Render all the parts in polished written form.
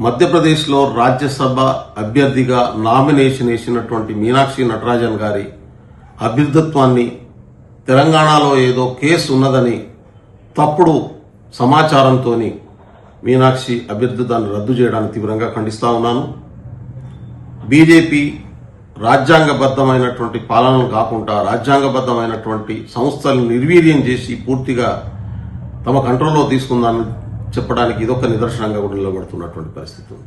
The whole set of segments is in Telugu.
మధ్యప్రదేశ్లో రాజ్యసభ అభ్యర్థిగా నామినేషన్ వేసినటువంటి మీనాక్షి నటరాజన్ గారి అభ్యర్థిత్వాన్ని తెలంగాణలో ఏదో కేసు ఉన్నదని తప్పుడు సమాచారంతో మీనాక్షి అభ్యర్థిత్వాన్ని రద్దు చేయడానికి తీవ్రంగా ఖండిస్తా ఉన్నాను. బీజేపీ రాజ్యాంగబద్ధమైనటువంటి పాలనను కాకుండా రాజ్యాంగబద్ధమైనటువంటి సంస్థలను నిర్వీర్యం చేసి పూర్తిగా తమ కంట్రోల్లో తీసుకుందాన్ని చెప్పడానికి ఇదొక నిదర్శనంగా కూడా నిలబడుతున్నటువంటి పరిస్థితి ఉంది.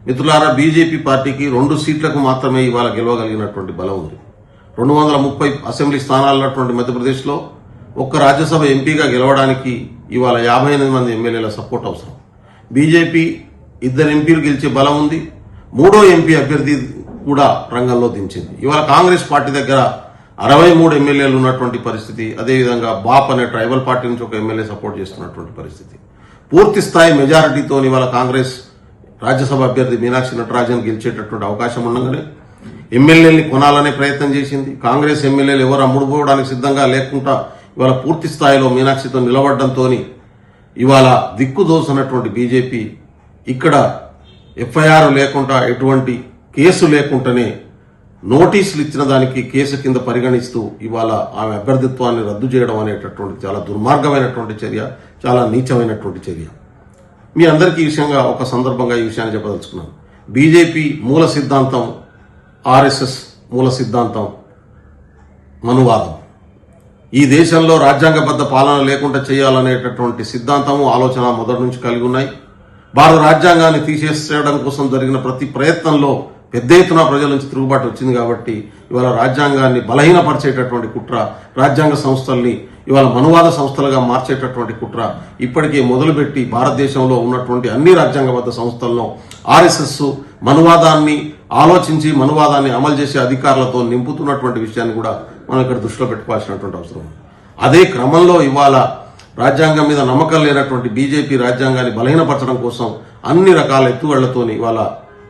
మిత్రులారా, బీజేపీ పార్టీకి 2 సీట్లకు మాత్రమే ఇవాళ గెలవగలిగినటువంటి బలం ఉంది. 230 అసెంబ్లీ స్థానాలున్నటువంటి మధ్యప్రదేశ్లో ఒక్క రాజ్యసభ ఎంపీగా గెలవడానికి ఇవాళ 58 మంది ఎమ్మెల్యేల సపోర్ట్ అవసరం. బీజేపీ 2 ఎంపీలు గెలిచే బలం ఉంది. 3వ ఎంపీ అభ్యర్థి కూడా రంగంలో దించింది. ఇవాళ కాంగ్రెస్ పార్టీ దగ్గర 63 ఎమ్మెల్యేలు ఉన్నటువంటి పరిస్థితి. అదేవిధంగా బాప్ అనే ట్రైబల్ పార్టీ నుంచి ఒక ఎమ్మెల్యే సపోర్ట్ చేస్తున్నటువంటి పరిస్థితి. పూర్తి స్థాయి మెజారిటీతో ఇవాళ కాంగ్రెస్ రాజ్యసభ అభ్యర్థి మీనాక్షి నటరాజన్ గెలిచేటటువంటి అవకాశం ఉండగానే ఎమ్మెల్యేని కొనాలనే ప్రయత్నం చేసింది. కాంగ్రెస్ ఎమ్మెల్యేలు ఎవరు అమ్ముడుపోవడానికి సిద్ధంగా లేకుండా ఇవాళ పూర్తి స్థాయిలో మీనాక్షితో నిలబడడంతో ఇవాళ దిక్కుదోసినటువంటి బీజేపీ ఇక్కడ ఎఫ్ఐఆర్ లేకుండా ఎటువంటి కేసు లేకుండానే నోటీసులు ఇచ్చిన దానికి కేసు కింద పరిగణిస్తూ ఇవాళ ఆమె అభ్యర్థిత్వాన్ని రద్దు చేయడం అనేటటువంటి చాలా దుర్మార్గమైనటువంటి చర్య, చాలా నీచమైనటువంటి చర్య. మీ అందరికీ ఈ విషయంగా ఒక సందర్భంగా ఈ విషయాన్ని చెప్పదలుచుకున్నాను. బీజేపీ మూల సిద్ధాంతం, ఆర్ఎస్ఎస్ మూల సిద్ధాంతం మనువాదం. ఈ దేశంలో రాజ్యాంగబద్ధ పాలన లేకుండా చేయాలనేటటువంటి సిద్ధాంతము, ఆలోచన మొదటి నుంచి కలిగి ఉన్నాయి. భారత రాజ్యాంగాన్ని తీసేసేయడం కోసం జరిగిన ప్రతి ప్రయత్నంలో పెద్ద ఎత్తున ప్రజల నుంచి తిరుగుబాటు వచ్చింది. కాబట్టి ఇవాళ రాజ్యాంగాన్ని బలహీనపరిచేటటువంటి కుట్ర, రాజ్యాంగ సంస్థల్ని ఇవాళ మనువాద సంస్థలుగా మార్చేటటువంటి కుట్ర ఇప్పటికే మొదలుపెట్టి భారతదేశంలో ఉన్నటువంటి అన్ని రాజ్యాంగబద్ధ సంస్థలను ఆర్ఎస్ఎస్ మనువాదాన్ని ఆలోచించి మనువాదాన్ని అమలు చేసే అధికారులతో నింపుతున్నటువంటి విషయాన్ని కూడా మనం ఇక్కడ దృష్టిలో పెట్టుకోవాల్సినటువంటి అవసరం. అదే క్రమంలో ఇవాళ రాజ్యాంగం మీద నమ్మకం లేనటువంటి బీజేపీ రాజ్యాంగాన్ని బలహీనపరచడం కోసం అన్ని రకాల ఎత్తుగళ్లతో ఇవాళ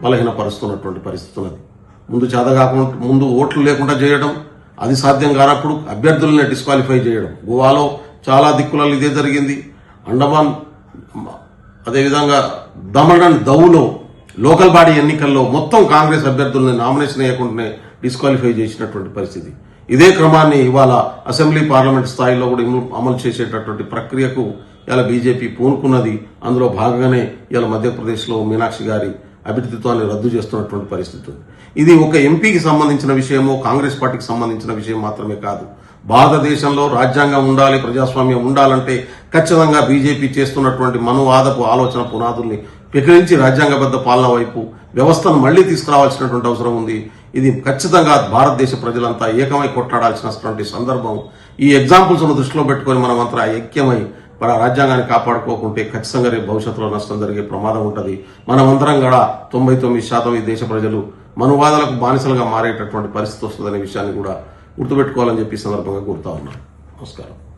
బలహీనపరుస్తున్నటువంటి పరిస్థితి ఉన్నది. ముందు ఓట్లు లేకుండా చేయడం, అది సాధ్యం కానప్పుడు అభ్యర్థులనే డిస్క్వాలిఫై చేయడం. గోవాలో చాలా దిక్కులలో ఇదే జరిగింది. అండమాన్, అదేవిధంగా దమన్ అండ్ దౌలో లోకల్ బాడీ ఎన్నికల్లో మొత్తం కాంగ్రెస్ అభ్యర్థుల్ని నామినేషన్ వేయకుండానే డిస్క్వాలిఫై చేసినటువంటి పరిస్థితి. ఇదే క్రమాన్ని ఇవాళ అసెంబ్లీ పార్లమెంట్ స్థాయిలో కూడా అమలు చేసేటటువంటి ప్రక్రియకు ఇలా బీజేపీ పూనుకున్నది. అందులో భాగంగానే ఇలా మధ్యప్రదేశ్లో మీనాక్షి గారి అభ్యర్థిత్వాన్ని రద్దు చేస్తున్నటువంటి పరిస్థితి. ఇది ఒక ఎంపీకి సంబంధించిన విషయమో కాంగ్రెస్ పార్టీకి సంబంధించిన విషయం మాత్రమే కాదు. భారతదేశంలో రాజ్యాంగం ఉండాలి, ప్రజాస్వామ్యం ఉండాలంటే ఖచ్చితంగా బీజేపీ చేస్తున్నటువంటి మనువాదపు ఆలోచన పునాదుల్ని పెకిరించి రాజ్యాంగబద్ధ పాలన వైపు వ్యవస్థను మళ్లీ తీసుకురావాల్సినటువంటి అవసరం ఉంది. ఇది ఖచ్చితంగా భారతదేశ ప్రజలంతా ఏకమై కొట్లాడాల్సినటువంటి సందర్భం. ఈ ఎగ్జాంపుల్స్ దృష్టిలో పెట్టుకుని మనమంతా ఐక్యమై మన రాజ్యాంగాన్ని కాపాడుకోకుంటే ఖచ్చితంగా రేపు భవిష్యత్తులో నష్టం జరిగే ప్రమాదం ఉంటుంది. మనమందరం కూడా 99% ఈ దేశ ప్రజలు మనువాదాలకు బానిసలుగా మారేటటువంటి పరిస్థితి వస్తుందనే విషయాన్ని కూడా గుర్తుపెట్టుకోవాలని చెప్పి సందర్భంగా కోరుతా ఉన్నాను. నమస్కారం.